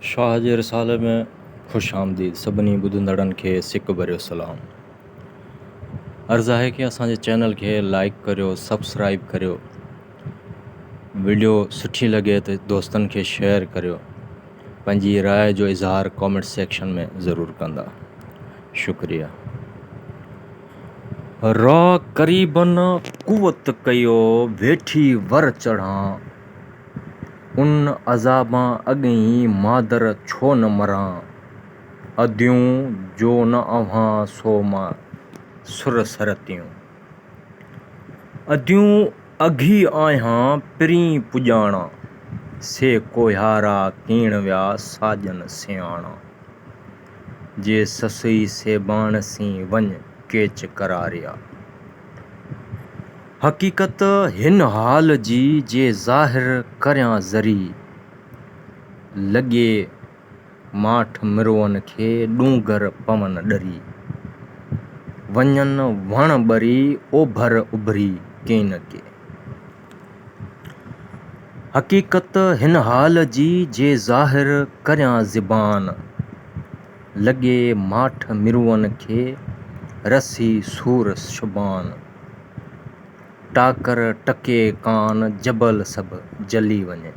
शाह जे रिसाले में खुश आमदीद सभिनी ॿुधंदड़नि खे सिक भरियो सलाम। अर्ज़ु आहे कि असांजे चैनल खे लाइक करियो, सब्सक्राइब करियो, वीडियो सुठी लॻे त दोस्तनि खे शेयर करियो, पंहिंजी राय जो इज़हार कमेंट सेक्शन में ज़रूरु कंदा। शुक्रिया। रॉ क़रीबन कुवत कयो वेठी वर चढ़ां, उन अज़ाबां अॻई मादर छो न मरां, अदियूं जो न अव्हां सो मां सुर सरतियूं, अदियूं अघी आहियां पिरीं पुॼाणा, से कोहियारा कीण विया साजन सियाणा, जे ससुई सेबाण सी वञ केच करारिया। हक़ीक़त हिन हाल जी जे ज़ाहिर करियां ज़री, लॻे माठ मिरोअन खे ॾूंगर पवन ॾरी, वञनि वण ॿरी ओभर उभरी के न के। हक़ीक़त हिन हाल जी जे ज़ाहिर करियां ज़िबान, लॻे माठ मिरोअन खे रसी सूर शुबान, टाकर टके कान जबल सभु जली वञे।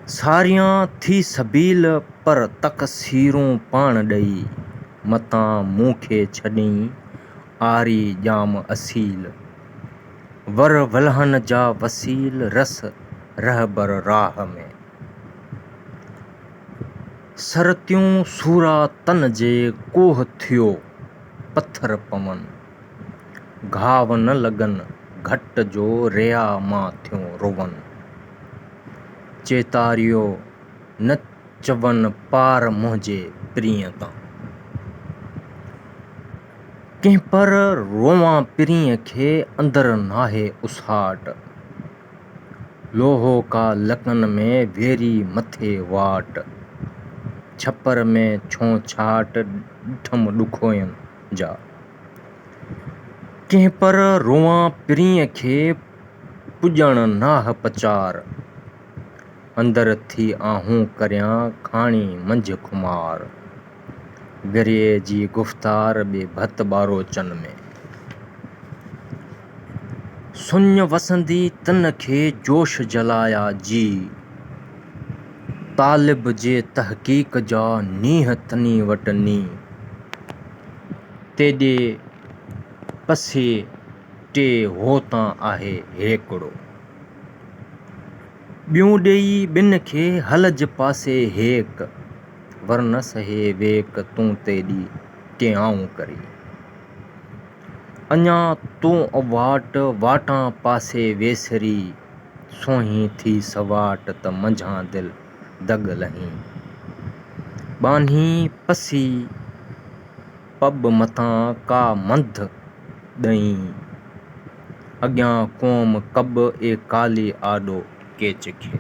सारियां थी सबील पर तक़सीरूं पाण ॾेई, मतां मूंखे छॾीं आरी ॼाम असील, वर वलहन जा वसील रस रहबर राह में। सरतियूं सूरा तन जे कोह थियो पत्थर पवन, घाव न लॻन घट जो रिया मां थियूं रुवन, चेतारियो न चवन पार मुंहिंजे पिरींअ तां, कंहिं पर रोवां पिरींअ खे अंदर नाहे उसाट, लोहो का लकन में वेरी मथे वाट, छपर में छोंछाट ॾिठम ॾुखोयन जा, कंहिं पर रोवां पिरींअ खे पुॼण नाह पचार, अंदर थी आहूं करियां खाणी मंझ खुमार, विरहे जी गुफ़्तार ॿे भत ॿारोचन में। सुञ वसंदी तन खे जोश जलाया जी, तालिब जे तहक़ीक़ जा नीह तनी वटि नी, तेॾे पसे टे होतां आहे हेकिड़ो, ॿियूं ॾेई ॿिन खे हलज पासे हेक, वर न सहे वेक तूं तेॾी टियाऊं करी, अञा तूं अवाट वाटां पासे वेसरी, सोहीं थी सवाट त मंझां दिल दग लहीं, ॿान्हीं पसी पब मथां का मंध ॾहीं, अॻियां क़ौम कब ए काली आॾो केच खे।